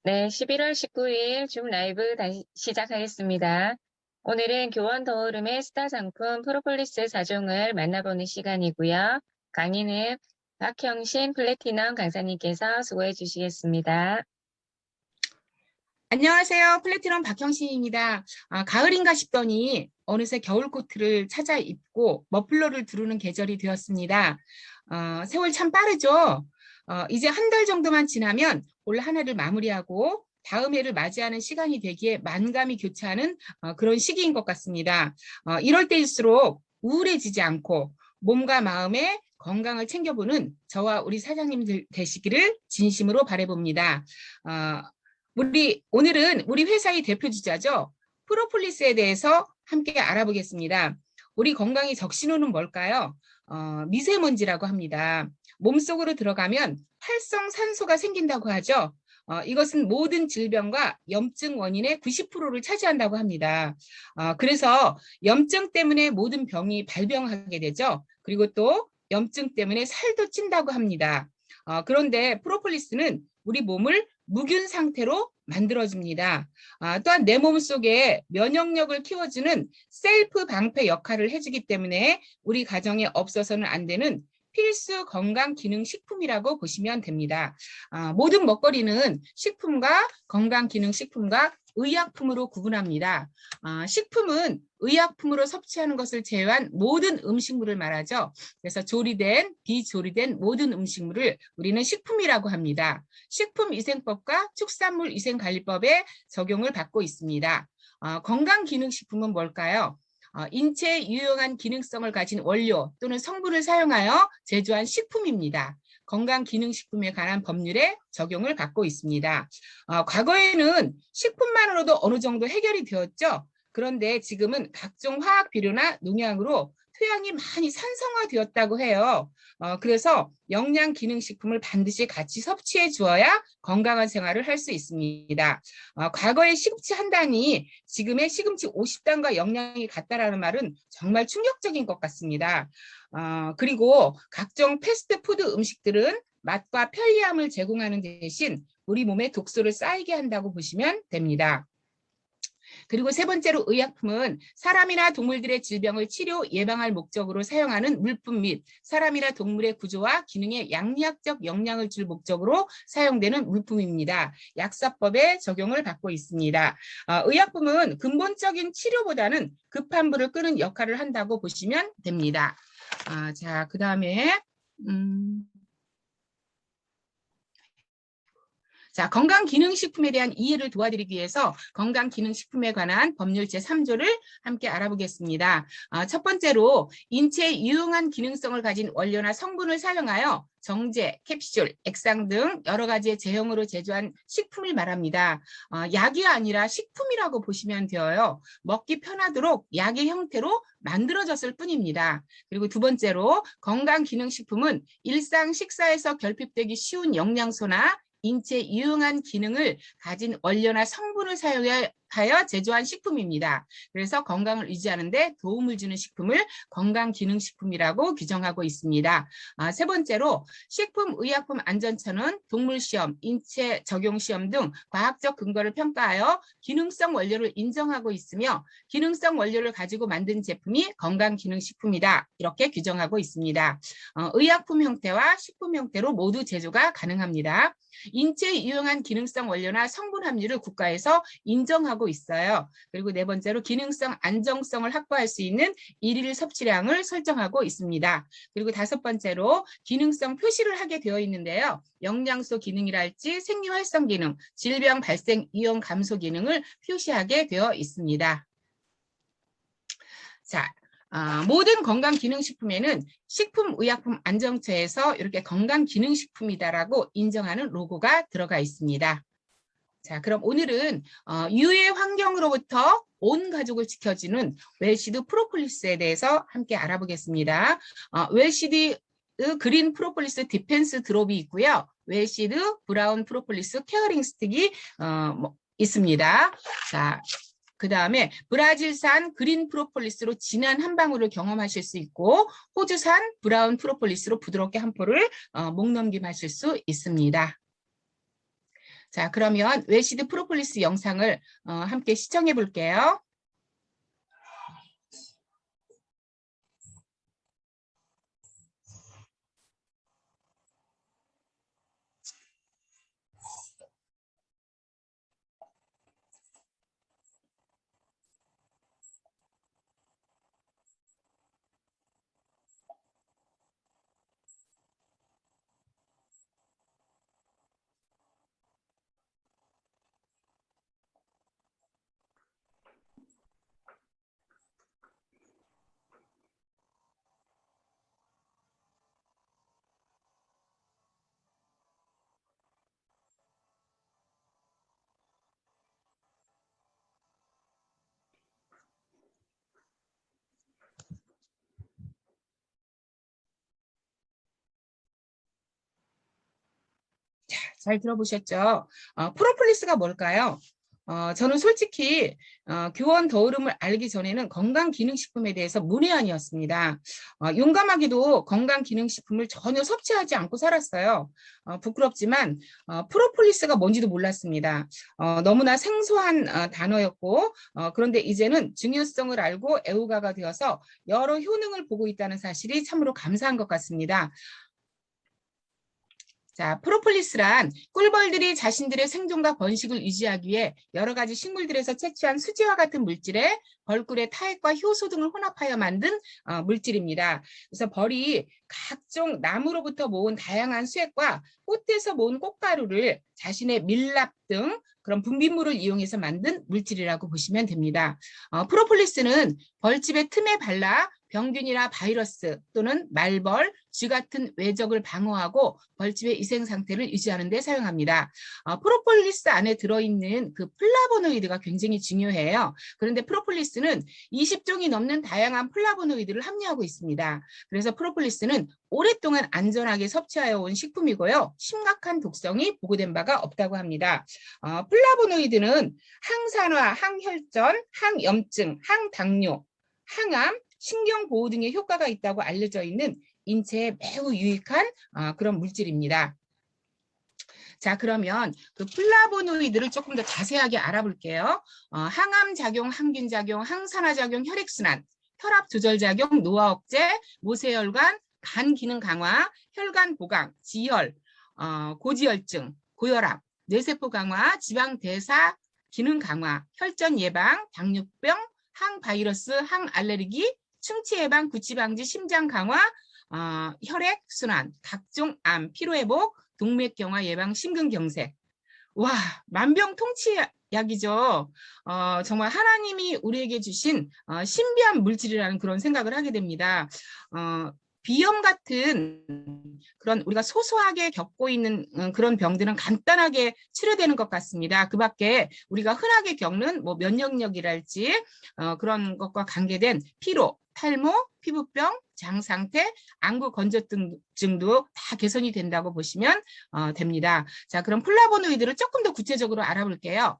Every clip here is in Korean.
네, 11월 19일 줌 라이브 다시 시작하겠습니다. 오늘은 교원 더오름의 스타 상품 프로폴리스 4종을 만나보는 시간이고요. 강의는 박형신 플래티넘 강사님께서 수고해 주시겠습니다. 안녕하세요. 플래티넘 박형신입니다. 가을인가 싶더니 어느새 겨울 코트를 찾아 입고 머플러를 두르는 계절이 되었습니다. 세월 참 빠르죠? 이제 한 달 정도만 지나면 올 한 해를 마무리하고 다음 해를 맞이하는 시간이 되기에 만감이 교차하는 그런 시기인 것 같습니다. 이럴 때일수록 우울해지지 않고 몸과 마음의 건강을 챙겨보는 저와 우리 사장님들 되시기를 진심으로 바라봅니다. 오늘은 우리 회사의 대표주자죠. 프로폴리스에 대해서 함께 알아보겠습니다. 우리 건강의 적신호는 뭘까요? 미세먼지라고 합니다. 몸속으로 들어가면 활성산소가 생긴다고 하죠. 이것은 모든 질병과 염증 원인의 90%를 차지한다고 합니다. 그래서 염증 때문에 모든 병이 발병하게 되죠. 그리고 또 염증 때문에 살도 찐다고 합니다. 그런데 프로폴리스는 우리 몸을 무균 상태로 만들어줍니다. 또한 내 몸속에 면역력을 키워주는 셀프 방패 역할을 해주기 때문에 우리 가정에 없어서는 안 되는 필수 건강기능식품이라고 보시면 됩니다. 모든 먹거리는 식품과 건강기능식품과 의약품으로 구분합니다. 식품은 의약품으로 섭취하는 것을 제외한 모든 음식물을 말하죠. 그래서 조리된, 비조리된 모든 음식물을 우리는 식품이라고 합니다. 식품위생법과 축산물위생관리법에 적용을 받고 있습니다. 건강기능식품은 뭘까요? 인체에 유용한 기능성을 가진 원료 또는 성분을 사용하여 제조한 식품입니다. 건강기능식품에 관한 법률에 적용을 받고 있습니다. 과거에는 식품만으로도 어느 정도 해결이 되었죠. 그런데 지금은 각종 화학 비료나 농약으로 토양이 많이 산성화되었다고 해요. 그래서 영양기능식품을 반드시 같이 섭취해 주어야 건강한 생활을 할 수 있습니다. 과거의 시금치 한 단이 지금의 시금치 50단과 영양이 같다라는 말은 정말 충격적인 것 같습니다. 그리고 각종 패스트푸드 음식들은 맛과 편리함을 제공하는 대신 우리 몸에 독소를 쌓이게 한다고 보시면 됩니다. 그리고 세 번째로 의약품은 사람이나 동물들의 질병을 치료, 예방할 목적으로 사용하는 물품 및 사람이나 동물의 구조와 기능에 양리학적 영향을 줄 목적으로 사용되는 물품입니다. 약사법에 적용을 받고 있습니다. 의약품은 근본적인 치료보다는 급한 불을 끄는 역할을 한다고 보시면 됩니다. 자, 그 다음에 자, 건강기능식품에 대한 이해를 도와드리기 위해서 건강기능식품에 관한 법률 제3조를 함께 알아보겠습니다. 첫 번째로 인체에 유용한 기능성을 가진 원료나 성분을 사용하여 정제, 캡슐, 액상 등 여러 가지의 제형으로 제조한 식품을 말합니다. 약이 아니라 식품이라고 보시면 되어요. 먹기 편하도록 약의 형태로 만들어졌을 뿐입니다. 그리고 두 번째로 건강기능식품은 일상 식사에서 결핍되기 쉬운 영양소나 인체 유용한 기능을 가진 원료나 성분을 사용하여 제조한 식품입니다. 그래서 건강을 유지하는 데 도움을 주는 식품을 건강기능식품이라고 규정하고 있습니다. 세 번째로 식품의약품안전처는 동물시험, 인체 적용시험 등 과학적 근거를 평가하여 기능성 원료를 인정하고 있으며 기능성 원료를 가지고 만든 제품이 건강기능식품이다. 이렇게 규정하고 있습니다. 의약품 형태와 식품 형태로 모두 제조가 가능합니다. 인체에 유용한 기능성 원료나 성분 함유를 국가에서 인정하고 있어요. 그리고 네 번째로 기능성 안정성을 확보할 수 있는 일일 섭취량을 설정하고 있습니다. 그리고 다섯 번째로 기능성 표시를 하게 되어 있는데요. 영양소 기능이랄지 생리활성 기능, 질병 발생 위험 감소 기능을 표시하게 되어 있습니다. 자, 모든 건강기능식품에는 식품의약품안전처에서 이렇게 건강기능식품이다라고 인정하는 로고가 들어가 있습니다. 자, 그럼 오늘은 유해 환경으로부터 온 가족을 지켜주는 웰시드 프로폴리스에 대해서 함께 알아보겠습니다. 웰시드 그린 프로폴리스 디펜스 드롭이 있고요. 웰시드 브라운 프로폴리스 케어링 스틱이 있습니다. 자, 그 다음에 브라질산 그린 프로폴리스로 진한 한 방울을 경험하실 수 있고 호주산 브라운 프로폴리스로 부드럽게 한 포를 목넘김하실 수 있습니다. 자, 그러면 웨시드 프로폴리스 영상을 함께 시청해 볼게요. 잘 들어보셨죠? 프로폴리스가 뭘까요? 저는 솔직히 교원 더울음을 알기 전에는 건강기능식품에 대해서 문외한이었습니다. 용감하게도 건강기능식품을 전혀 섭취하지 않고 살았어요. 부끄럽지만 프로폴리스가 뭔지도 몰랐습니다. 너무나 생소한 단어였고 그런데 이제는 중요성을 알고 애호가가 되어서 여러 효능을 보고 있다는 사실이 참으로 감사한 것 같습니다. 자, 프로폴리스란 꿀벌들이 자신들의 생존과 번식을 유지하기 위해 여러 가지 식물들에서 채취한 수지와 같은 물질에 벌꿀의 타액과 효소 등을 혼합하여 만든 물질입니다. 그래서 벌이 각종 나무로부터 모은 다양한 수액과 꽃에서 모은 꽃가루를 자신의 밀랍 등 그런 분비물을 이용해서 만든 물질이라고 보시면 됩니다. 프로폴리스는 벌집의 틈에 발라 병균이나 바이러스 또는 말벌, 쥐 같은 외적을 방어하고 벌집의 위생 상태를 유지하는 데 사용합니다. 프로폴리스 안에 들어있는 그 플라보노이드가 굉장히 중요해요. 그런데 프로폴리스는 20종이 넘는 다양한 플라보노이드를 함유하고 있습니다. 그래서 프로폴리스는 오랫동안 안전하게 섭취하여 온 식품이고요. 심각한 독성이 보고된 바가 없다고 합니다. 플라보노이드는 항산화, 항혈전, 항염증, 항당뇨, 항암, 신경보호 등의 효과가 있다고 알려져 있는 인체에 매우 유익한 그런 물질입니다. 자, 그러면 그 플라보노이드를 조금 더 자세하게 알아볼게요. 항암작용, 항균작용, 항산화작용, 혈액순환, 혈압조절작용, 노화 억제, 모세혈관, 간 기능 강화, 혈관 보강, 지혈, 고지혈증, 고혈압, 뇌세포 강화, 지방 대사 기능 강화, 혈전 예방, 당뇨병, 항바이러스, 항알레르기, 충치 예방, 구취 방지, 심장 강화, 혈액 순환, 각종 암, 피로회복, 동맥경화 예방, 심근경색. 와, 만병통치약이죠. 정말 하나님이 우리에게 주신 신비한 물질이라는 그런 생각을 하게 됩니다. 비염 같은 그런 우리가 소소하게 겪고 있는 그런 병들은 간단하게 치료되는 것 같습니다. 그 밖에 우리가 흔하게 겪는 뭐 면역력이랄지 그런 것과 관계된 피로, 탈모, 피부병, 장 상태, 안구 건조증도 다 개선이 된다고 보시면 됩니다. 자, 그럼 플라보노이드를 조금 더 구체적으로 알아볼게요.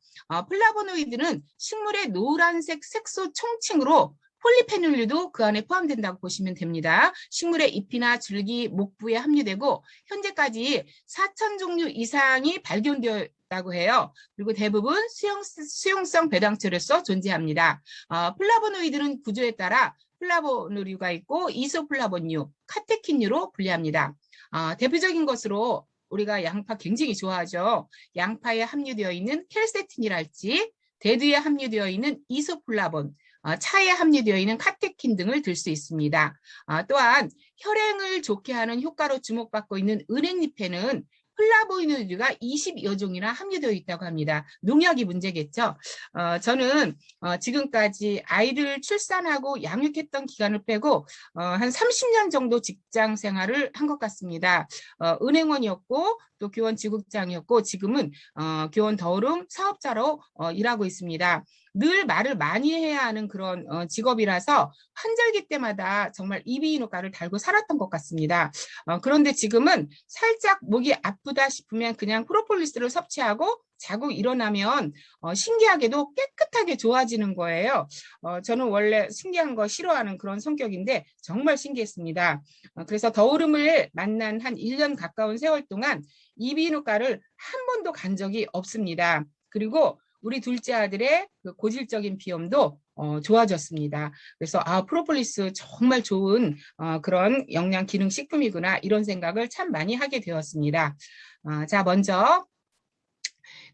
플라보노이드는 식물의 노란색 색소 총칭으로 폴리페놀류도 그 안에 포함된다고 보시면 됩니다. 식물의 잎이나 줄기, 목부에 함유되고 현재까지 4,000종류 이상이 발견되었다고 해요. 그리고 대부분 수용성 배당체로서 존재합니다. 플라보노이드는 구조에 따라 플라보노류가 있고 이소플라본류, 카테킨류로 분류합니다. 대표적인 것으로 우리가 양파 굉장히 좋아하죠. 양파에 함유되어 있는 켈세틴이랄지 대두에 함유되어 있는 이소플라본, 차에 함유되어 있는 카테킨 등을 들 수 있습니다. 또한 혈행을 좋게 하는 효과로 주목받고 있는 은행잎에는 플라보노이드가 20여 종이나 함유되어 있다고 합니다. 농약이 문제겠죠. 저는 지금까지 아이를 출산하고 양육했던 기간을 빼고 한 30년 정도 직장 생활을 한 것 같습니다. 은행원이었고 또 교원 지국장이었고 지금은 교원 더울음 사업자로 일하고 있습니다. 늘 말을 많이 해야 하는 그런 직업이라서 환절기 때마다 정말 이비인후과를 달고 살았던 것 같습니다. 그런데 지금은 살짝 목이 아프다 싶으면 그냥 프로폴리스를 섭취하고 자고 일어나면 신기하게도 깨끗하게 좋아지는 거예요. 저는 원래 신기한 거 싫어하는 그런 성격인데 정말 신기했습니다. 그래서 더우름을 만난 한 1년 가까운 세월 동안 이비인후과를 한 번도 간 적이 없습니다. 그리고 우리 둘째 아들의 그 고질적인 비염도 좋아졌습니다. 그래서 프로폴리스 정말 좋은 그런 영양 기능 식품이구나 이런 생각을 참 많이 하게 되었습니다. 자, 먼저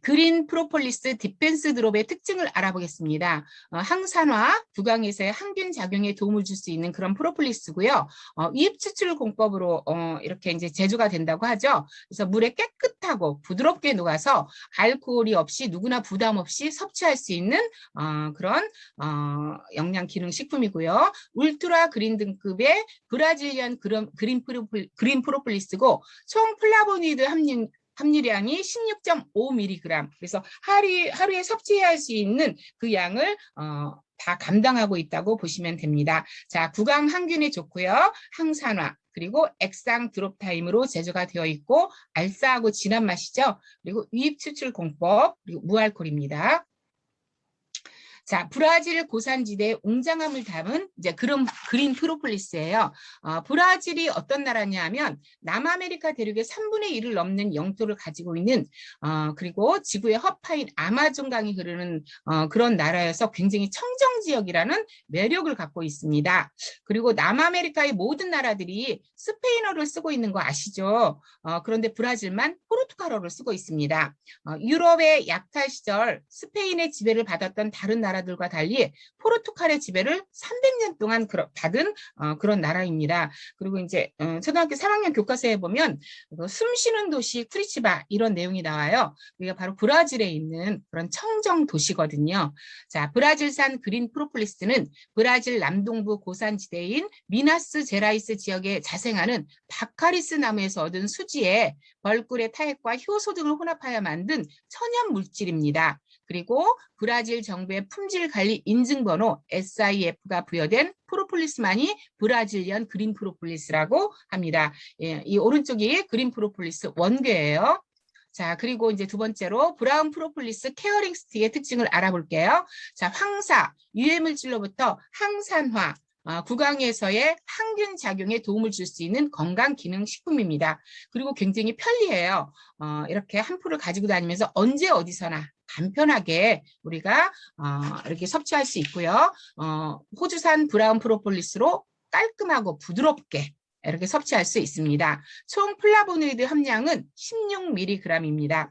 그린 프로폴리스 디펜스 드롭의 특징을 알아보겠습니다. 항산화, 구강에서의 항균 작용에 도움을 줄 수 있는 그런 프로폴리스고요. 이입 추출 공법으로 이렇게 이제 제조가 된다고 하죠. 그래서 물에 깨끗하고 부드럽게 녹아서 알코올이 없이 누구나 부담 없이 섭취할 수 있는 그런 영양 기능 식품이고요. 울트라 그린 등급의 브라질리언 그린 프로폴리스고 총 플라보노이드 함유량이 16.5mg. 그래서 하루에 섭취해야 할 수 있는 그 양을 다 감당하고 있다고 보시면 됩니다. 자, 구강 항균에 좋고요. 항산화, 그리고 액상 드롭 타임으로 제조가 되어 있고 알싸하고 진한 맛이죠. 그리고 유입 추출 공법, 그리고 무알콜입니다. 자, 브라질 고산지대의 웅장함을 담은 이제 그린 프로폴리스예요. 브라질이 어떤 나라냐 하면 남아메리카 대륙의 3분의 1을 넘는 영토를 가지고 있는 그리고 지구의 허파인 아마존강이 흐르는 그런 나라여서 굉장히 청정 지역이라는 매력을 갖고 있습니다. 그리고 남아메리카의 모든 나라들이 스페인어를 쓰고 있는 거 아시죠? 그런데 브라질만 포르투갈어를 쓰고 있습니다. 유럽의 약탈 시절 스페인의 지배를 받았던 다른 나라들과 달리 포르투갈의 지배를 300년 동안 받은 그런 나라입니다. 그리고 이제 초등학교 3학년 교과서에 보면 숨 쉬는 도시 쿠리치바 이런 내용이 나와요. 여기가 바로 브라질에 있는 그런 청정 도시거든요. 자, 브라질산 그린 프로폴리스는 브라질 남동부 고산지대인 미나스 제라이스 지역에 자생하는 바카리스 나무에서 얻은 수지에 벌꿀의 타액과 효소 등을 혼합하여 만든 천연 물질입니다. 그리고 브라질 정부의 품질관리 인증번호 SIF가 부여된 프로폴리스만이 브라질리언 그린 프로폴리스라고 합니다. 예, 이 오른쪽이 그린 프로폴리스 원괴예요. 자, 그리고 이제 두 번째로 브라운 프로폴리스 케어링 스틱의 특징을 알아볼게요. 자, 황사, 유해물질로부터 항산화, 구강에서의 항균 작용에 도움을 줄 수 있는 건강 기능 식품입니다. 그리고 굉장히 편리해요. 이렇게 한 풀을 가지고 다니면서 언제 어디서나 간편하게 우리가 이렇게 섭취할 수 있고요. 호주산 브라운 프로폴리스로 깔끔하고 부드럽게 이렇게 섭취할 수 있습니다. 총 플라보노이드 함량은 16mg입니다.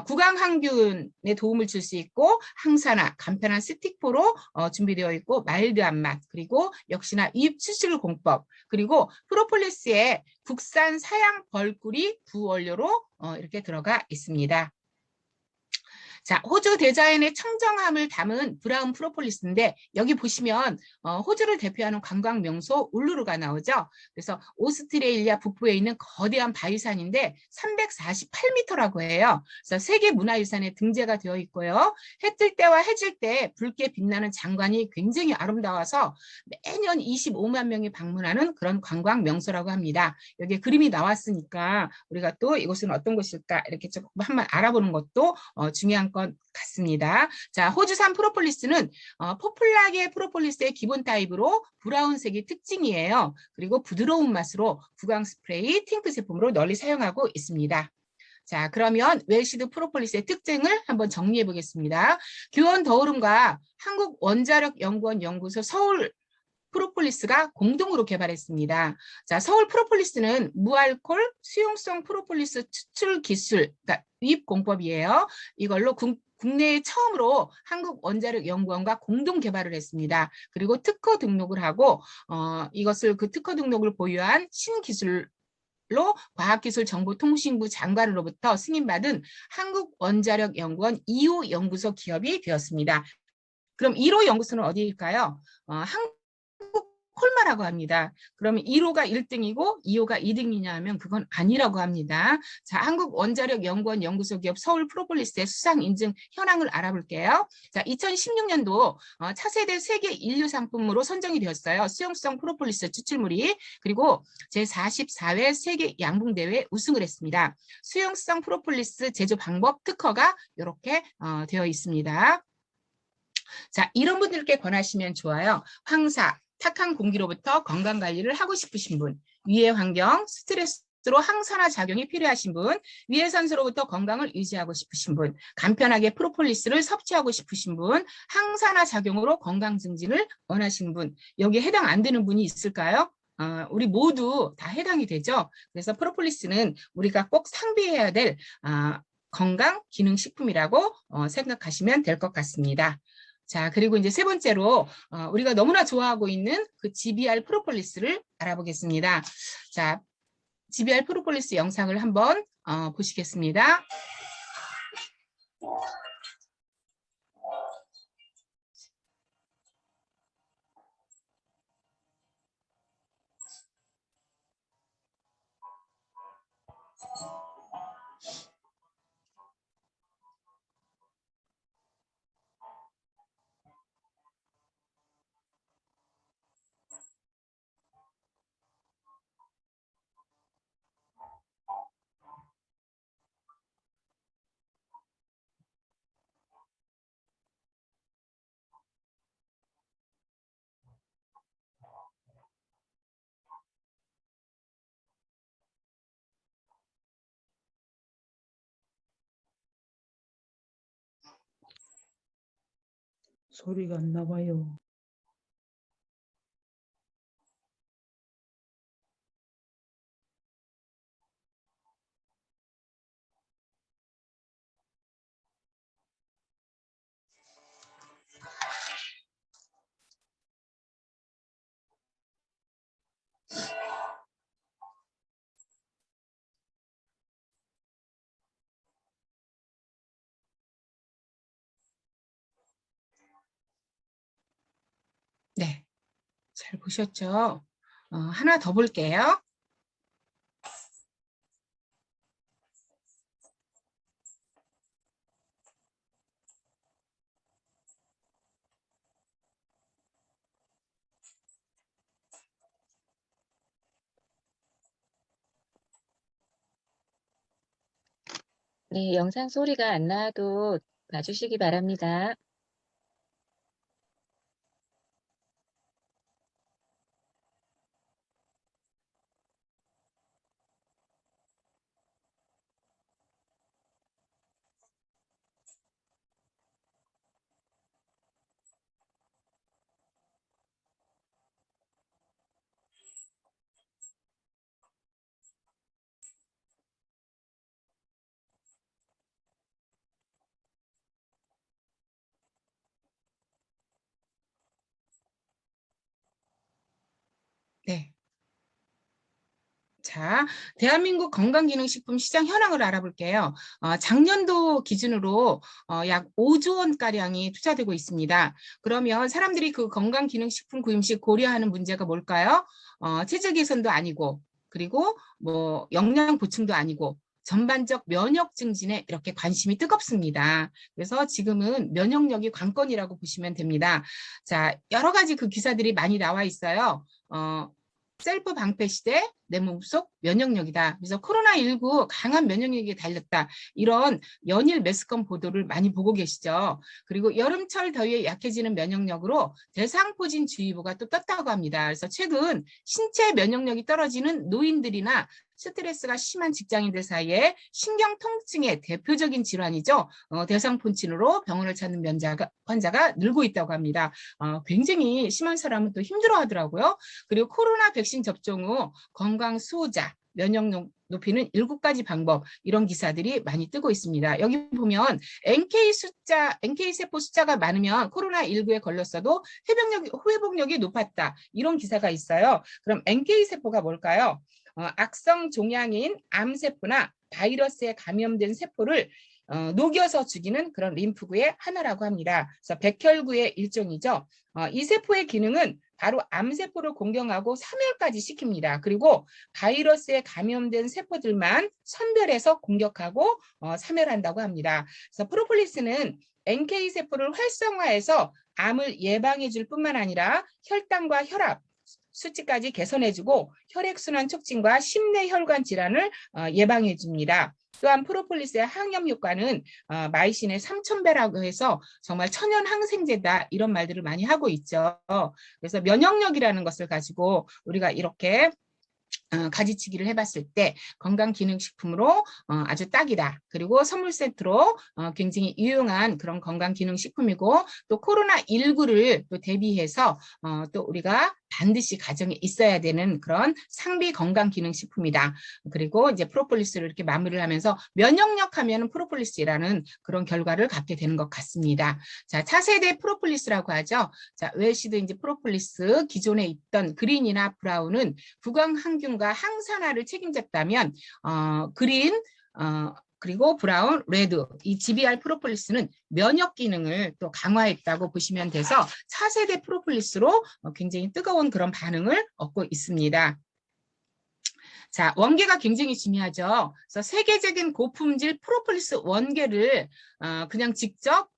구강 항균에 도움을 줄 수 있고 항산화, 간편한 스틱포로 준비되어 있고 마일드한 맛, 그리고 역시나 이입 추출 공법, 그리고 프로폴리스에 국산 사양 벌꿀이 부원료로 이렇게 들어가 있습니다. 자, 호주 대자연의 청정함을 담은 브라운 프로폴리스인데 여기 보시면 호주를 대표하는 관광 명소 울루루가 나오죠. 그래서 오스트레일리아 북부에 있는 거대한 바위산인데 348m라고 해요. 그래서 세계 문화유산에 등재가 되어 있고요. 해 뜰 때와 해질 때 붉게 빛나는 장관이 굉장히 아름다워서 매년 25만 명이 방문하는 그런 관광 명소라고 합니다. 여기에 그림이 나왔으니까 우리가 또 이곳은 어떤 곳일까 이렇게 조금 한번 알아보는 것도 중요한 것 같습니다. 자, 호주산 프로폴리스는 포플라게 프로폴리스의 기본 타입으로 브라운색이 특징이에요. 그리고 부드러운 맛으로 구강 스프레이, 팅크 제품으로 널리 사용하고 있습니다. 자, 그러면 웰시드 프로폴리스의 특징을 한번 정리해 보겠습니다. 교원 더우름과 한국원자력연구원 연구소 서울 프로폴리스가 공동으로 개발했습니다. 자, 서울 프로폴리스는 무알콜 수용성 프로폴리스 추출 기술, 그러니까 유입 공법이에요. 이걸로 국내에 처음으로 한국원자력연구원과 공동 개발을 했습니다. 그리고 특허 등록을 하고 이것을 그 특허 등록을 보유한 신기술로 과학기술정보통신부 장관으로부터 승인받은 한국원자력연구원 2호 연구소 기업이 되었습니다. 그럼 1호 연구소는 어디일까요? 콜마라고 합니다. 그러면 1호가 1등이고 2호가 2등이냐 하면 그건 아니라고 합니다. 자, 한국원자력연구원 연구소 기업 서울 프로폴리스의 수상 인증 현황을 알아볼게요. 자, 2016년도 차세대 세계 인류 상품으로 선정이 되었어요. 수용성 프로폴리스 추출물이. 그리고 제44회 세계 양봉대회 우승을 했습니다. 수용성 프로폴리스 제조 방법 특허가 이렇게 되어 있습니다. 자, 이런 분들께 권하시면 좋아요. 황사, 탁한 공기로부터 건강 관리를 하고 싶으신 분, 위해 환경, 스트레스로 항산화 작용이 필요하신 분, 위해 산소로부터 건강을 유지하고 싶으신 분, 간편하게 프로폴리스를 섭취하고 싶으신 분, 항산화 작용으로 건강 증진을 원하시는 분, 여기에 해당 안 되는 분이 있을까요? 우리 모두 다 해당이 되죠. 그래서 프로폴리스는 우리가 꼭 상비해야 될 건강 기능 식품이라고 생각하시면 될 것 같습니다. 자, 그리고 이제 세 번째로 우리가 너무나 좋아하고 있는 그 GBR 프로폴리스를 알아보겠습니다. 자, GBR 프로폴리스 영상을 한번 보시겠습니다. 소리가 안 나와요. 네, 잘 보셨죠? 하나 더 볼게요. 네, 영상 소리가 안 나와도 봐주시기 바랍니다. 네. 자, 대한민국 건강기능식품 시장 현황을 알아볼게요. 작년도 기준으로 약 5조 원가량이 투자되고 있습니다. 그러면 사람들이 그 건강기능식품 구입 시 고려하는 문제가 뭘까요? 체질 개선도 아니고, 그리고 뭐 영양 보충도 아니고, 전반적 면역 증진에 이렇게 관심이 뜨겁습니다. 그래서 지금은 면역력이 관건이라고 보시면 됩니다. 자, 여러 가지 그 기사들이 많이 나와 있어요. 셀프 방패 시대 내 몸속 면역력이다. 그래서 코로나19 강한 면역력이 달렸다. 이런 연일 매스컴 보도를 많이 보고 계시죠. 그리고 여름철 더위에 약해지는 면역력으로 대상포진주의보가 또 떴다고 합니다. 그래서 최근 신체 면역력이 떨어지는 노인들이나 스트레스가 심한 직장인들 사이에 신경 통증의 대표적인 질환이죠. 대상포진으로 병원을 찾는 환자가 늘고 있다고 합니다. 굉장히 심한 사람은 또 힘들어하더라고요. 그리고 코로나 백신 접종 후 건강 수호자, 면역력 높이는 7가지 방법, 이런 기사들이 많이 뜨고 있습니다. 여기 보면 NK세포 숫자가 많으면 코로나19에 걸렸어도 회복력이 높았다. 이런 기사가 있어요. 그럼 NK세포가 뭘까요? 악성 종양인 암세포나 바이러스에 감염된 세포를 녹여서 죽이는 그런 림프구의 하나라고 합니다. 그래서 백혈구의 일종이죠. 이 세포의 기능은 바로 암세포를 공격하고 사멸까지 시킵니다. 그리고 바이러스에 감염된 세포들만 선별해서 공격하고 사멸한다고 합니다. 그래서 프로폴리스는 NK 세포를 활성화해서 암을 예방해 줄 뿐만 아니라 혈당과 혈압, 수치까지 개선해주고 혈액순환 촉진과 심내혈관 질환을 예방해 줍니다. 또한 프로폴리스의 항염 효과는 마이신의 3000배라고 해서 정말 천연 항생제다 이런 말들을 많이 하고 있죠. 그래서 면역력이라는 것을 가지고 우리가 이렇게 가지치기를 해봤을 때 건강기능식품으로 아주 딱이다. 그리고 선물 세트로 굉장히 유용한 그런 건강기능식품이고 또 코로나19를 또 대비해서 또 우리가 반드시 가정에 있어야 되는 그런 상비 건강기능식품이다. 그리고 이제 프로폴리스를 이렇게 마무리를 하면서 면역력 하면 프로폴리스라는 그런 결과를 갖게 되는 것 같습니다. 자, 차세대 프로폴리스라고 하죠. 자, 웰시드 프로폴리스 기존에 있던 그린이나 브라운은 구강항균과 항산화를 책임졌다면 그린 그리고 브라운, 레드, 이 GBR 프로폴리스는 면역 기능을 또 강화했다고 보시면 돼서 차세대 프로폴리스로 굉장히 뜨거운 그런 반응을 얻고 있습니다. 자, 원계가 굉장히 중요하죠. 그래서 세계적인 고품질 프로폴리스 원계를 그냥 직접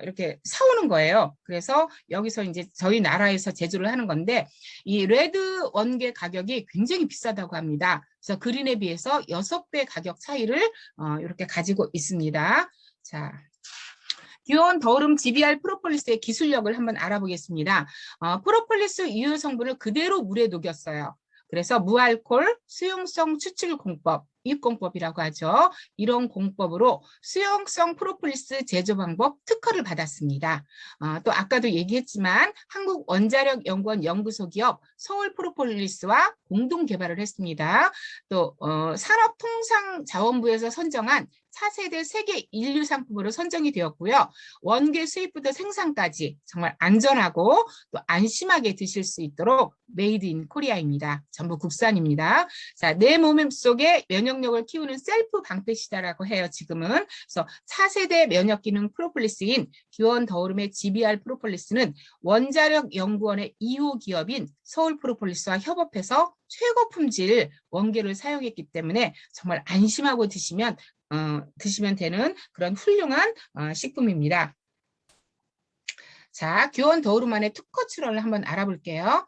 이렇게 사오는 거예요. 그래서 여기서 이제 저희 나라에서 제조를 하는 건데 이 레드 원계 가격이 굉장히 비싸다고 합니다. 그래서 그린에 비해서 6배 가격 차이를 이렇게 가지고 있습니다. 자. 귀여운 더우름 GBR 프로폴리스의 기술력을 한번 알아보겠습니다. 프로폴리스 유효 성분을 그대로 물에 녹였어요. 그래서 무알콜 수용성 추출 공법, 입공법이라고 하죠. 이런 공법으로 수용성 프로폴리스 제조 방법 특허를 받았습니다. 또 아까도 얘기했지만 한국원자력연구원 연구소 기업 서울프로폴리스와 공동 개발을 했습니다. 또 산업통상자원부에서 선정한 4세대 세계 인류 상품으로 선정이 되었고요. 원계 수입부터 생산까지 정말 안전하고 또 안심하게 드실 수 있도록 메이드 인 코리아입니다. 전부 국산입니다. 자, 내 몸 속에 면역력을 키우는 셀프 방패시다라고 해요. 지금은. 그래서 4세대 면역기능 프로폴리스인 기원 더우름의 GBR 프로폴리스는 원자력연구원의 2호 기업인 서울프로폴리스와 협업해서 최고 품질 원계를 사용했기 때문에 정말 안심하고 드시면 되는 그런 훌륭한 식품입니다. 자, 교원 더우름만의 특허 출원을 한번 알아볼게요.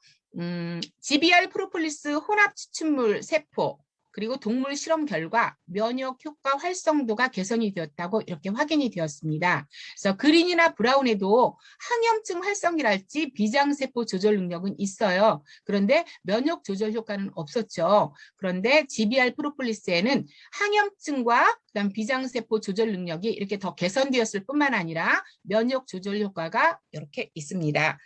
GBR 프로폴리스 혼합 추출물 세포 그리고 동물 실험 결과 면역 효과 활성도가 개선이 되었다고 이렇게 확인이 되었습니다. 그래서 그린이나 브라운에도 항염증 활성이랄지 비장세포 조절 능력은 있어요. 그런데 면역 조절 효과는 없었죠. 그런데 GBR 프로폴리스에는 항염증과 그다음 비장세포 조절 능력이 이렇게 더 개선되었을 뿐만 아니라 면역 조절 효과가 이렇게 있습니다.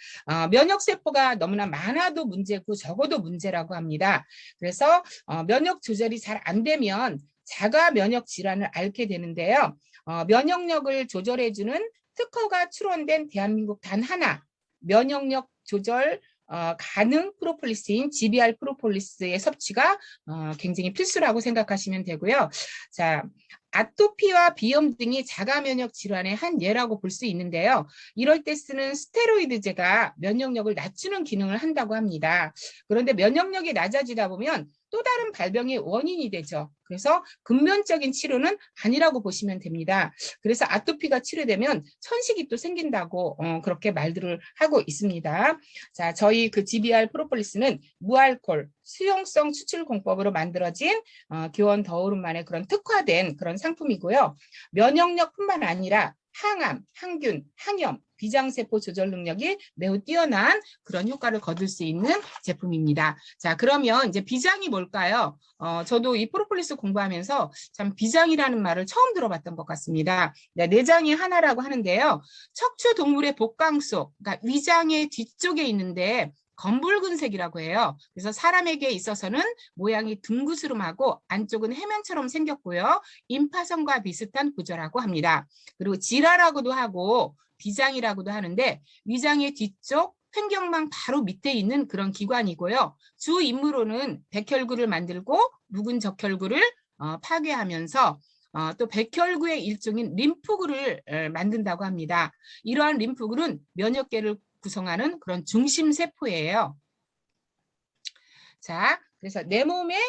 면역세포가 너무나 많아도 문제고 적어도 문제라고 합니다. 그래서 면역 조절이 잘 안 되면 자가 면역 질환을 앓게 되는데요. 면역력을 조절해주는 특허가 출원된 대한민국 단 하나 면역력 조절 가능 프로폴리스인 GBR 프로폴리스의 섭취가 굉장히 필수라고 생각하시면 되고요. 자, 아토피와 비염 등이 자가 면역 질환의 한 예라고 볼 수 있는데요. 이럴 때 쓰는 스테로이드제가 면역력을 낮추는 기능을 한다고 합니다. 그런데 면역력이 낮아지다 보면 또 다른 발병의 원인이 되죠. 그래서 근본적인 치료는 아니라고 보시면 됩니다. 그래서 아토피가 치료되면 천식이 또 생긴다고 그렇게 말들을 하고 있습니다. 자, 저희 그 GBR 프로폴리스는 무알콜 수용성 추출 공법으로 만들어진 교원 더우름만의 그런 특화된 그런 상품이고요. 면역력뿐만 아니라 항암, 항균, 항염, 비장세포 조절 능력이 매우 뛰어난 그런 효과를 거둘 수 있는 제품입니다. 자, 그러면 이제 비장이 뭘까요? 저도 이 프로폴리스 공부하면서 참 비장이라는 말을 처음 들어봤던 것 같습니다. 네, 내장이 하나라고 하는데요. 척추 동물의 복강속, 그러니까 위장의 뒤쪽에 있는데 검붉은색이라고 해요. 그래서 사람에게 있어서는 모양이 둥그스름하고 안쪽은 해면처럼 생겼고요. 임파선과 비슷한 구조라고 합니다. 그리고 지라라고도 하고 비장이라고도 하는데 위장의 뒤쪽 횡격막 바로 밑에 있는 그런 기관이고요. 주 임무로는 백혈구를 만들고 묵은 적혈구를 파괴하면서 또 백혈구의 일종인 림프구를 만든다고 합니다. 이러한 림프구는 면역계를 구성하는 그런 중심 세포예요. 자, 그래서 내 몸의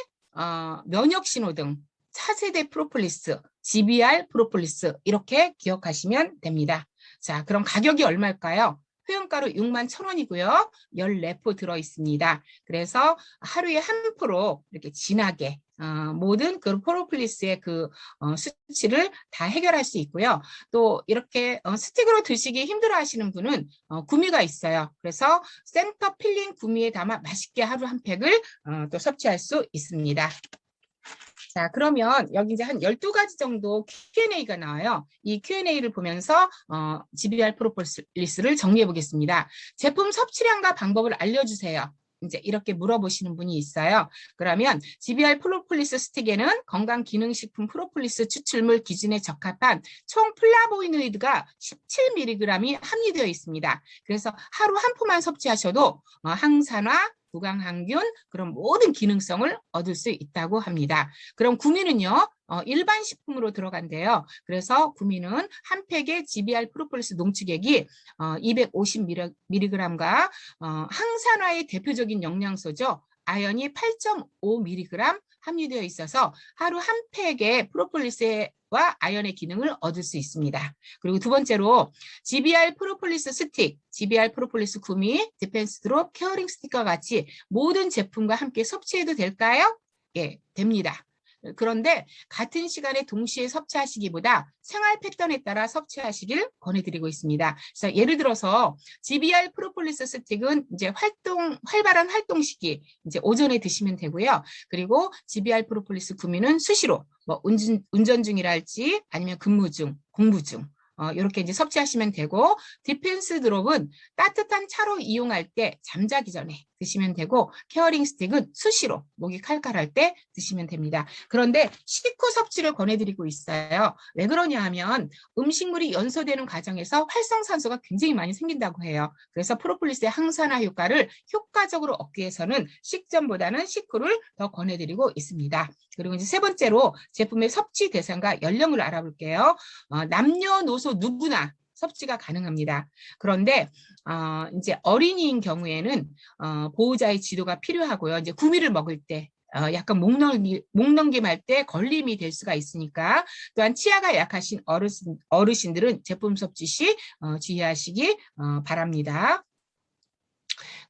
면역 신호등, 차세대 프로폴리스, GBR 프로폴리스 이렇게 기억하시면 됩니다. 자, 그럼 가격이 얼마일까요? 회원가로 61,000원이고요. 14포 들어있습니다. 그래서 하루에 한 포로 이렇게 진하게 모든 그 프로폴리스의 그 수치를 다 해결할 수 있고요. 또 이렇게 스틱으로 드시기 힘들어 하시는 분은 구미가 있어요. 그래서 센터 필링 구미에 담아 맛있게 하루 한 팩을 또 섭취할 수 있습니다. 자, 그러면 여기 이제 한 12가지 정도 Q&A가 나와요. 이 Q&A를 보면서 GBR 프로폴리스를 정리해 보겠습니다. 제품 섭취량과 방법을 알려주세요. 이제 이렇게 물어보시는 분이 있어요. 그러면 GBR 프로폴리스 스틱에는 건강기능식품 프로폴리스 추출물 기준에 적합한 총 플라보노이드가 17mg이 함유되어 있습니다. 그래서 하루 한 포만 섭취하셔도 항산화, 구강항균, 그런 모든 기능성을 얻을 수 있다고 합니다. 그럼 구미는요, 일반 식품으로 들어간대요. 그래서 구미는 한 팩의 GBR 프로폴리스 농축액이 250mg과 항산화의 대표적인 영양소죠. 아연이 8.5mg 함유되어 있어서 하루 한 팩의 프로폴리스와 아연의 기능을 얻을 수 있습니다. 그리고 두 번째로 GBR 프로폴리스 스틱, GBR 프로폴리스 구미, 디펜스 드롭, 케어링 스틱과 같이 모든 제품과 함께 섭취해도 될까요? 예, 됩니다. 그런데 같은 시간에 동시에 섭취하시기보다 생활 패턴에 따라 섭취하시길 권해드리고 있습니다. 그래서 예를 들어서 GBR 프로폴리스 스틱은 이제 활발한 활동 시기 이제 오전에 드시면 되고요. 그리고 GBR 프로폴리스 구미는 수시로 뭐 운전 중이랄지 아니면 근무 중, 공부 중 이렇게 이제 섭취하시면 되고, 디펜스 드롭은 따뜻한 차로 이용할 때 잠자기 전에 드시면 되고, 케어링 스틱은 수시로 목이 칼칼할 때 드시면 됩니다. 그런데 식후 섭취를 권해드리고 있어요. 왜 그러냐 하면 음식물이 연소되는 과정에서 활성산소가 굉장히 많이 생긴다고 해요. 그래서 프로폴리스의 항산화 효과를 효과적으로 얻기 위해서는 식전보다는 식후를 더 권해드리고 있습니다. 그리고 이제 세 번째로 제품의 섭취 대상과 연령을 알아볼게요. 남녀노소 누구나 섭취가 가능합니다. 그런데 이제 어린이인 경우에는 보호자의 지도가 필요하고요. 이제 구미를 먹을 때 약간 목넘김 할 때 걸림이 될 수가 있으니까, 또한 치아가 약하신 어르신들은 제품 섭취 시 주의하시기 바랍니다.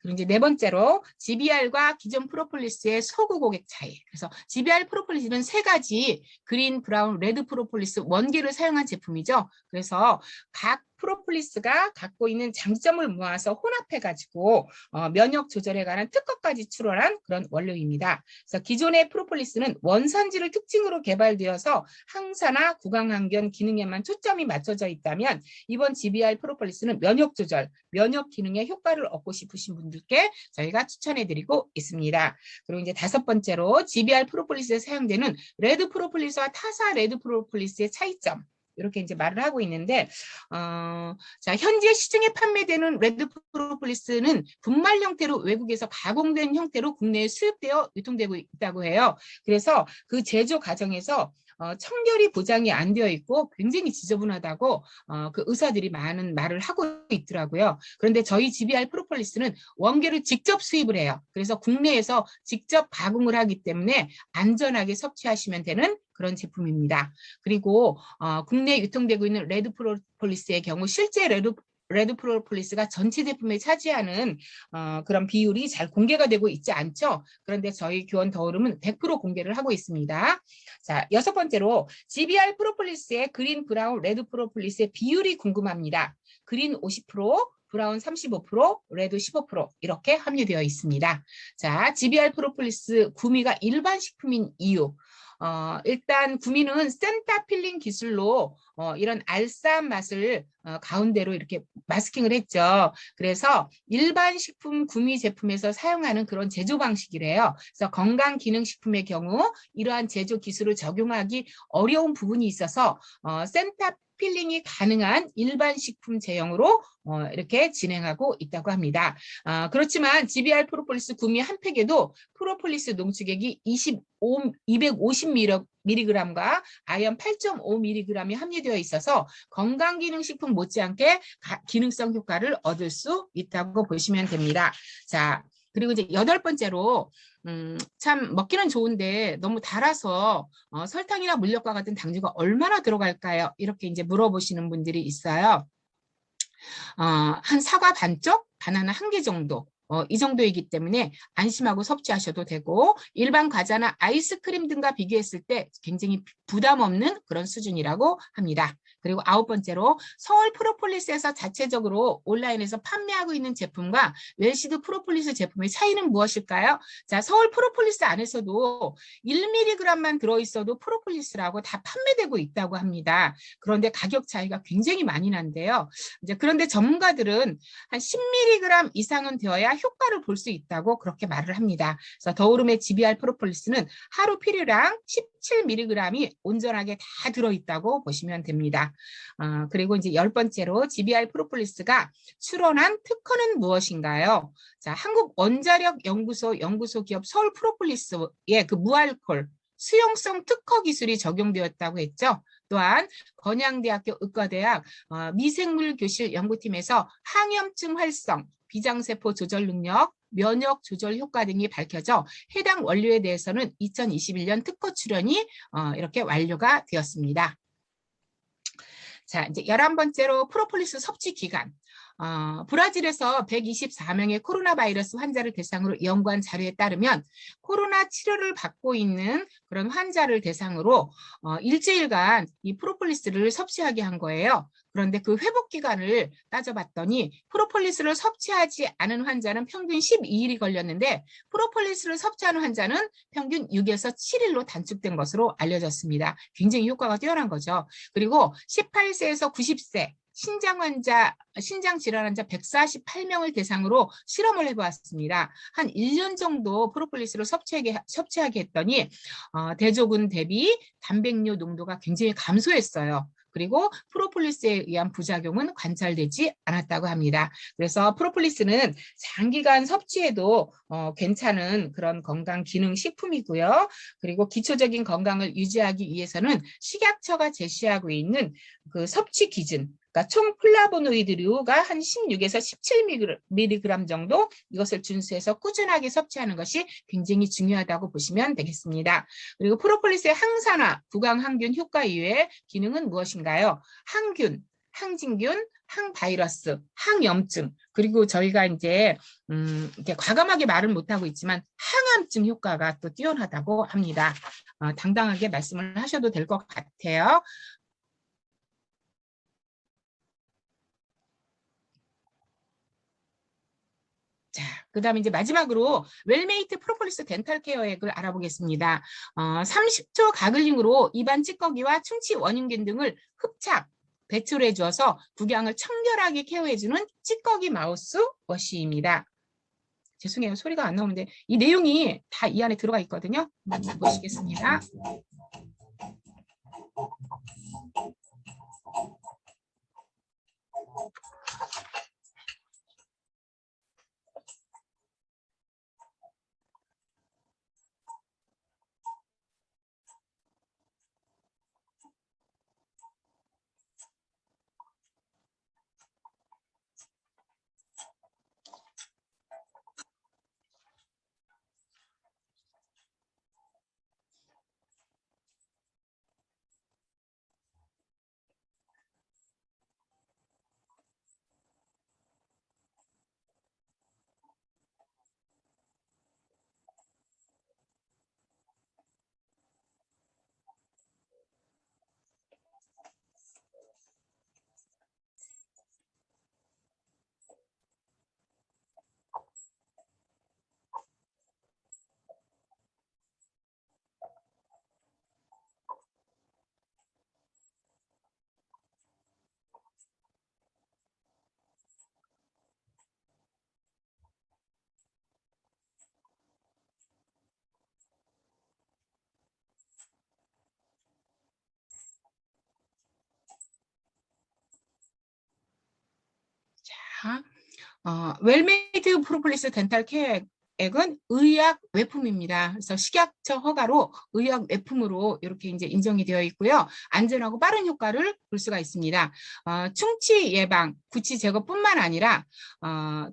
그리고 이제 네 번째로 GBR과 기존 프로폴리스의 소구 고객 차이. 그래서 GBR 프로폴리스는 세 가지 그린, 브라운, 레드 프로폴리스 원계를 사용한 제품이죠. 그래서 각 프로폴리스가 갖고 있는 장점을 모아서 혼합해가지고 면역 조절에 관한 특허까지 출원한 그런 원료입니다. 그래서 기존의 프로폴리스는 원산지를 특징으로 개발되어서 항산화, 구강항균 기능에만 초점이 맞춰져 있다면, 이번 GBR 프로폴리스는 면역 조절, 면역 기능에 효과를 얻고 싶으신 분들께 저희가 추천해드리고 있습니다. 그리고 이제 다섯 번째로 GBR 프로폴리스에 사용되는 레드 프로폴리스와 타사 레드 프로폴리스의 차이점. 이렇게 이제 말을 하고 있는데, 자, 현재 시중에 판매되는 레드 프로폴리스는 분말 형태로 외국에서 가공된 형태로 국내에 수입되어 유통되고 있다고 해요. 그래서 그 제조 과정에서 청결이 보장이 안 되어 있고 굉장히 지저분하다고 그 의사들이 많은 말을 하고 있더라고요. 그런데 저희 GBR 프로폴리스는 원계를 직접 수입을 해요. 그래서 국내에서 직접 가공을 하기 때문에 안전하게 섭취하시면 되는 그런 제품입니다. 그리고 국내에 유통되고 있는 레드 프로폴리스의 경우 실제 레드 프로폴리스가 전체 제품에 차지하는 그런 비율이 잘 공개가 되고 있지 않죠. 그런데 저희 교원 더오름은 100% 공개를 하고 있습니다. 자, 여섯 번째로 GBR 프로폴리스의 그린, 브라운, 레드 프로폴리스의 비율이 궁금합니다. 그린 50%, 브라운 35%, 레드 15% 이렇게 함유되어 있습니다. 자, GBR 프로폴리스 구미가 일반 식품인 이유. 일단 구미는 센터 필링 기술로 이런 알싸한 맛을 가운데로 이렇게 마스킹을 했죠. 그래서 일반 식품 구미 제품에서 사용하는 그런 제조 방식이래요. 그래서 건강기능식품의 경우 이러한 제조 기술을 적용하기 어려운 부분이 있어서 센터 필링이 가능한 일반 식품 제형으로 이렇게 진행하고 있다고 합니다. 그렇지만 GBR 프로폴리스 구미 한 팩에도 프로폴리스 농축액이 250mg mg과 아연 8.5mg이 함유되어 있어서 건강기능식품 못지않게 기능성 효과를 얻을 수 있다고 보시면 됩니다. 자, 그리고 이제 8번째로 참 먹기는 좋은데 너무 달아서 설탕이나 물엿과 같은 당류가 얼마나 들어갈까요? 이렇게 이제 물어보시는 분들이 있어요. 한 사과 반쪽, 바나나 1개 정도. 이 정도이기 때문에 안심하고 섭취하셔도 되고 일반 과자나 아이스크림 등과 비교했을 때 굉장히 부담 없는 그런 수준이라고 합니다. 그리고 9번째로 서울 프로폴리스에서 자체적으로 온라인에서 판매하고 있는 제품과 웰시드 프로폴리스 제품의 차이는 무엇일까요? 자, 서울 프로폴리스 안에서도 1mg만 들어있어도 프로폴리스라고 다 판매되고 있다고 합니다. 그런데 가격 차이가 굉장히 많이 난데요. 이제 그런데 전문가들은 한 10mg 이상은 되어야 효과를 볼 수 있다고 그렇게 말을 합니다. 그래서 더오름의 GBR 프로폴리스는 하루 필요량 17mg이 온전하게 다 들어있다고 보시면 됩니다. 그리고 이제 10번째로 GBR 프로폴리스가 출원한 특허는 무엇인가요? 자, 한국원자력연구소 연구소 기업 서울 프로폴리스의 그 무알콜 수용성 특허 기술이 적용되었다고 했죠. 또한 건양대학교 의과대학 미생물 교실 연구팀에서 항염증 활성, 비장세포 조절 능력, 면역 조절 효과 등이 밝혀져 해당 원료에 대해서는 2021년 특허 출원이 이렇게 완료가 되었습니다. 자, 이제 11번째로 프로폴리스 섭취 기간. 브라질에서 124명의 코로나 바이러스 환자를 대상으로 연구한 자료에 따르면 코로나 치료를 받고 있는 그런 환자를 대상으로 일주일간 이 프로폴리스를 섭취하게 한 거예요. 그런데 그 회복 기간을 따져봤더니 프로폴리스를 섭취하지 않은 환자는 평균 12일이 걸렸는데 프로폴리스를 섭취하는 환자는 평균 6에서 7일로 단축된 것으로 알려졌습니다. 굉장히 효과가 뛰어난 거죠. 그리고 18세에서 90세 신장 질환 환자 148명을 대상으로 실험을 해보았습니다. 한 1년 정도 프로폴리스를 섭취하게 했더니 대조군 대비 단백뇨 농도가 굉장히 감소했어요. 그리고 프로폴리스에 의한 부작용은 관찰되지 않았다고 합니다. 그래서 프로폴리스는 장기간 섭취해도 괜찮은 그런 건강 기능 식품이고요. 그리고 기초적인 건강을 유지하기 위해서는 식약처가 제시하고 있는 그 섭취 기준, 그러니까 총 플라보노이드류가 한 16에서 17mg 정도 이것을 준수해서 꾸준하게 섭취하는 것이 굉장히 중요하다고 보시면 되겠습니다. 그리고 프로폴리스의 항산화, 구강항균 효과 이외의 기능은 무엇인가요? 항균, 항진균, 항바이러스, 항염증, 그리고 저희가 이제 이렇게 과감하게 말은 못하고 있지만 항암증 효과가 또 뛰어나다고 합니다. 당당하게 말씀을 하셔도 될 것 같아요. 자, 그 다음에 이제 마지막으로 웰메이트 프로폴리스 덴탈 케어액을 알아보겠습니다. 30초 가글링으로 입안 찌꺼기와 충치 원인균 등을 흡착, 배출해 주어서 구강을 청결하게 케어해주는 찌꺼기 마우스 워시입니다. 죄송해요. 소리가 안 나오는데 이 내용이 다 이 안에 들어가 있거든요. 한번 보시겠습니다. 자, 웰메이드 프로폴리스 덴탈 케어액 액은 의약 외품입니다. 그래서 식약처 허가로 의약 외품으로 이렇게 이제 인정이 되어 있고요. 안전하고 빠른 효과를 볼 수가 있습니다. 충치 예방, 구취 제거뿐만 아니라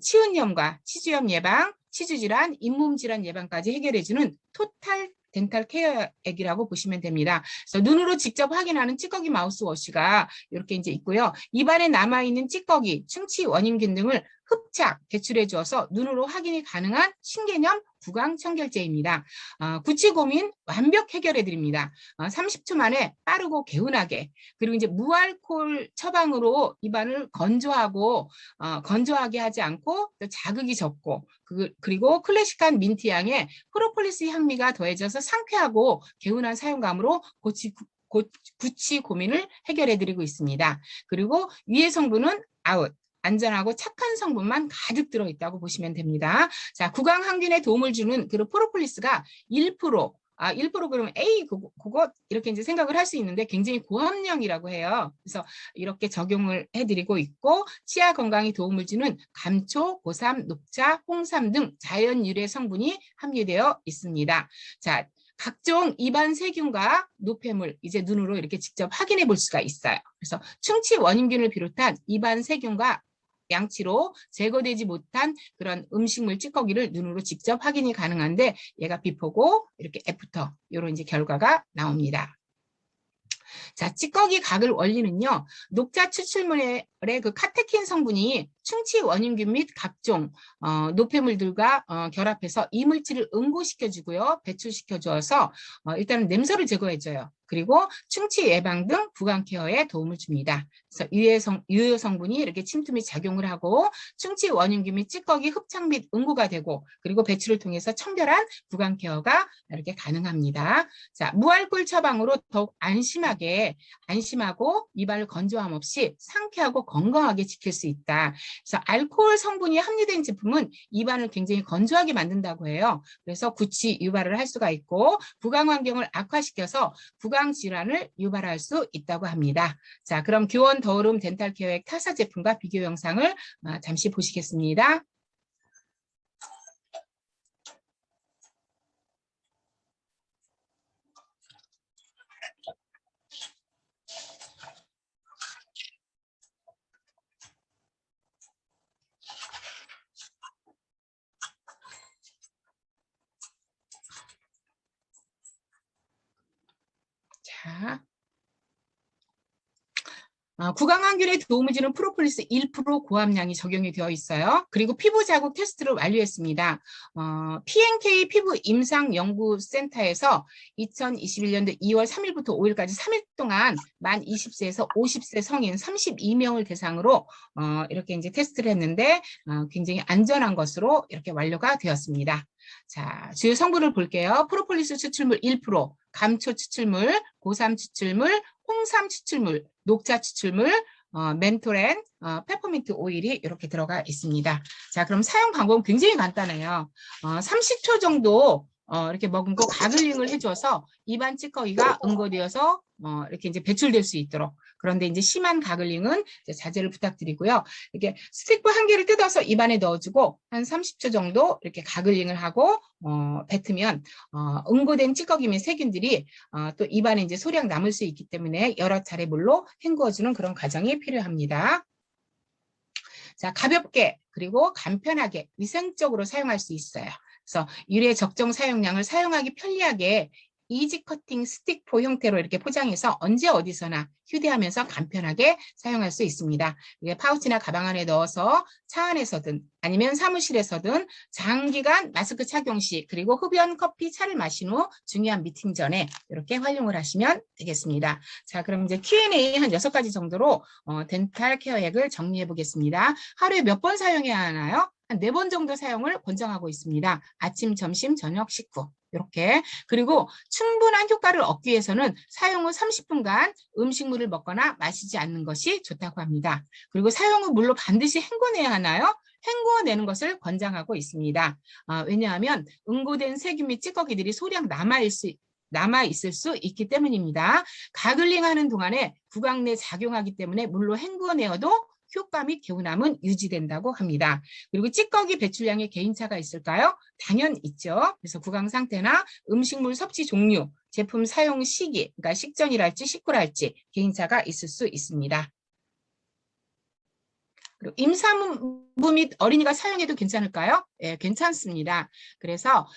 치은염과 치주염 예방, 치주질환, 잇몸 질환 예방까지 해결해주는 토탈 덴탈 케어액이라고 보시면 됩니다. 그래서 눈으로 직접 확인하는 찌꺼기 마우스워시가 이렇게 이제 있고요. 입안에 남아있는 찌꺼기, 충치 원인균 등을 흡착, 배출해 주어서 눈으로 확인이 가능한 신개념 구강 청결제입니다. 구취 고민 완벽 해결해 드립니다. 30초 만에 빠르고 개운하게, 그리고 이제 무알콜 처방으로 입안을 건조하게 하지 않고 또 자극이 적고, 그리고 클래식한 민트 향에 프로폴리스 향미가 더해져서 상쾌하고 개운한 사용감으로 구취 고민을 해결해 드리고 있습니다. 그리고 위의 성분은 아웃. 안전하고 착한 성분만 가득 들어있다고 보시면 됩니다. 자, 구강 항균에 도움을 주는 그 프로폴리스가 1%, 1% 그러면 A 그거 이렇게 이제 생각을 할 수 있는데 굉장히 고함량이라고 해요. 그래서 이렇게 적용을 해드리고 있고, 치아 건강에 도움을 주는 감초, 고삼, 녹차, 홍삼 등 자연 유래 성분이 함유되어 있습니다. 자, 각종 입안 세균과 노폐물 이제 눈으로 이렇게 직접 확인해 볼 수가 있어요. 그래서 충치 원인균을 비롯한 입안 세균과 양치로 제거되지 못한 그런 음식물 찌꺼기를 눈으로 직접 확인이 가능한데, 얘가 비포고 이렇게 애프터 이런 이제 결과가 나옵니다. 자, 찌꺼기 각을 원리는요. 녹차 추출물의 그 카테킨 성분이 충치 원인균 및 각종 노폐물들과 결합해서 이물질을 응고시켜주고요. 배출시켜주어서 일단은 냄새를 제거해줘요. 그리고 충치 예방 등 구강 케어에 도움을 줍니다. 그래서 유효 성분이 이렇게 침투 및 작용을 하고 충치 원인균 및 찌꺼기 흡착 및 응고가 되고, 그리고 배출을 통해서 청결한 구강 케어가 이렇게 가능합니다. 자, 무알콜 처방으로 더욱 안심하고 입안을 건조함 없이 상쾌하고 건강하게 지킬 수 있다. 그래서 알코올 성분이 함유된 제품은 입안을 굉장히 건조하게 만든다고 해요. 그래서 구취 유발을 할 수가 있고 구강 환경을 악화시켜서 구강 질환을 유발할 수 있다고 합니다. 자, 그럼 교원 더우름 덴탈 케어액 타사 제품과 비교 영상을 잠시 보시겠습니다. 자, 구강 항균에 도움을 주는 프로폴리스 1% 고함량이 적용이 되어 있어요. 그리고 피부 자국 테스트를 완료했습니다. PNK 피부 임상 연구센터에서 2021년도 2월 3일부터 5일까지 3일 동안 만 20세에서 50세 성인 32명을 대상으로 이렇게 이제 테스트를 했는데 굉장히 안전한 것으로 이렇게 완료가 되었습니다. 자, 주요 성분을 볼게요. 프로폴리스 추출물 1%, 감초 추출물, 고삼 추출물, 홍삼 추출물, 녹차 추출물, 멘토렌, 페퍼민트 오일이 이렇게 들어가 있습니다. 자, 그럼 사용 방법은 굉장히 간단해요. 30초 정도 이렇게 머금고 가글링을 해줘서 입안 찌꺼기가 응고되어서 이렇게 이제 배출될 수 있도록. 그런데 이제 심한 가글링은 이제 자제를 부탁드리고요. 이렇게 스틱브 한 개를 뜯어서 입안에 넣어주고 한 30초 정도 이렇게 가글링을 하고 뱉으면 응고된 찌꺼기 및 세균들이 또 입안에 이제 소량 남을 수 있기 때문에 여러 차례 물로 헹구어주는 그런 과정이 필요합니다. 자, 가볍게 그리고 간편하게 위생적으로 사용할 수 있어요. 그래서 유래 적정 사용량을 사용하기 편리하게 이지 커팅 스틱포 형태로 이렇게 포장해서 언제 어디서나 휴대하면서 간편하게 사용할 수 있습니다. 이게 파우치나 가방 안에 넣어서 차 안에서든 아니면 사무실에서든 장기간 마스크 착용 시, 그리고 흡연, 커피, 차를 마신 후 중요한 미팅 전에 이렇게 활용을 하시면 되겠습니다. 자, 그럼 이제 Q&A 한 6가지 정도로 덴탈 케어액을 정리해 보겠습니다. 하루에 몇 번 사용해야 하나요? 한 4번 정도 사용을 권장하고 있습니다. 아침, 점심, 저녁, 식후. 이렇게. 그리고 충분한 효과를 얻기 위해서는 사용 후 30분간 음식물을 먹거나 마시지 않는 것이 좋다고 합니다. 그리고 사용 후 물로 반드시 헹궈내야 하나요? 헹구어내는 것을 권장하고 있습니다. 왜냐하면 응고된 세균 및 찌꺼기들이 소량 남아있을 수 있기 때문입니다. 가글링하는 동안에 구강 내 작용하기 때문에 물로 헹구어내어도 효과 및 개운함은 유지된다고 합니다. 그리고 찌꺼기 배출량에 개인차가 있을까요? 당연 있죠. 그래서 구강 상태나 음식물 섭취 종류, 제품 사용 시기, 그러니까 식전이랄지 식후랄지 개인차가 있을 수 있습니다. 그리고 임산부 및 어린이가 사용해도 괜찮을까요? 예, 괜찮습니다. 그래서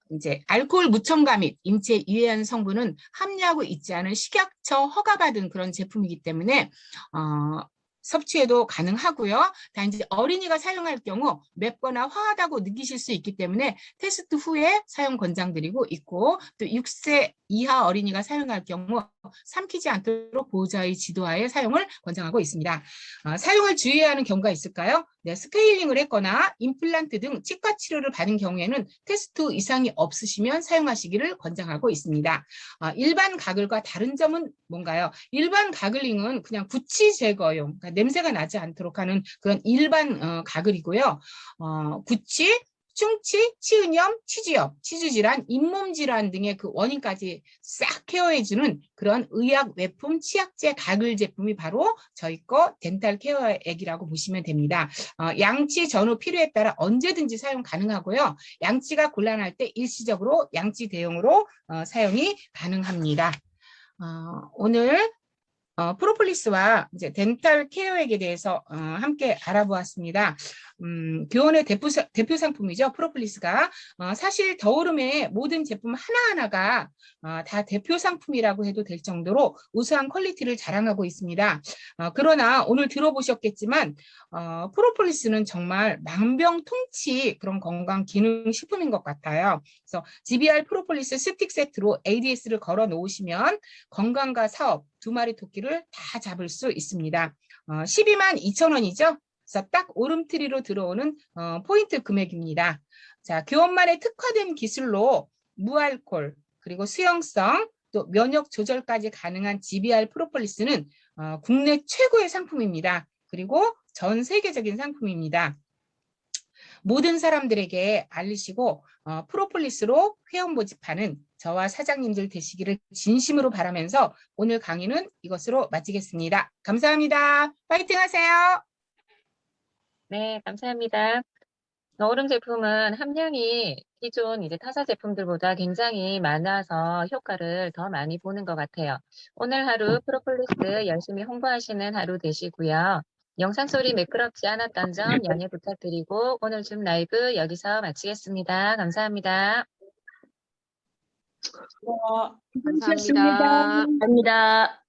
이제 알코올 무첨가 및 인체 유해한 성분은 함유하고 있지 않은 식약처 허가받은 그런 제품이기 때문에 섭취해도 가능하고요. 단지 어린이가 사용할 경우 맵거나 화하다고 느끼실 수 있기 때문에 테스트 후에 사용 권장드리고 있고, 또 6세 이하 어린이가 사용할 경우 삼키지 않도록 보호자의 지도하에 사용을 권장하고 있습니다. 사용을 주의해야 하는 경우가 있을까요? 네, 스케일링을 했거나 임플란트 등 치과 치료를 받은 경우에는 테스트 이상이 없으시면 사용하시기를 권장하고 있습니다. 일반 가글과 다른 점은 뭔가요? 일반 가글링은 그냥 구취 제거용, 그러니까 냄새가 나지 않도록 하는 그런 일반 가글이고요. 구취, 충치, 치은염, 치주염, 치주질환, 잇몸 질환 등의 그 원인까지 싹 케어해주는 그런 의약 외품 치약제 가글 제품이 바로 저희 거 덴탈 케어액이라고 보시면 됩니다. 양치 전후 필요에 따라 언제든지 사용 가능하고요. 양치가 곤란할 때 일시적으로 양치 대용으로 사용이 가능합니다. 오늘 프로폴리스와 이제 덴탈 케어액에 대해서 함께 알아보았습니다. 교원의 대표 상품이죠. 프로폴리스가 사실 더오름의 모든 제품 하나하나가 다 대표 상품이라고 해도 될 정도로 우수한 퀄리티를 자랑하고 있습니다. 그러나 오늘 들어보셨겠지만 프로폴리스는 정말 만병통치 그런 건강 기능 식품인 것 같아요. 그래서 GBR 프로폴리스 스틱 세트로 ADS를 걸어 놓으시면 건강과 사업 두 마리 토끼를 다 잡을 수 있습니다. 122,000원이죠. 그래서 딱 오름트리로 들어오는 포인트 금액입니다. 자, 교원만의 특화된 기술로 무알콜 그리고 수용성 또 면역 조절까지 가능한 GBR 프로폴리스는 국내 최고의 상품입니다. 그리고 전 세계적인 상품입니다. 모든 사람들에게 알리시고 프로폴리스로 회원 모집하는 저와 사장님들 되시기를 진심으로 바라면서 오늘 강의는 이것으로 마치겠습니다. 감사합니다. 파이팅 하세요. 네, 감사합니다. 너울음 제품은 함량이 기존 이제 타사 제품들보다 굉장히 많아서 효과를 더 많이 보는 것 같아요. 오늘 하루 프로폴리스 열심히 홍보하시는 하루 되시고요. 영상 소리 매끄럽지 않았던 점 양해 부탁드리고 오늘 줌 라이브 여기서 마치겠습니다. 감사합니다. 감사합니다. 감사합니다.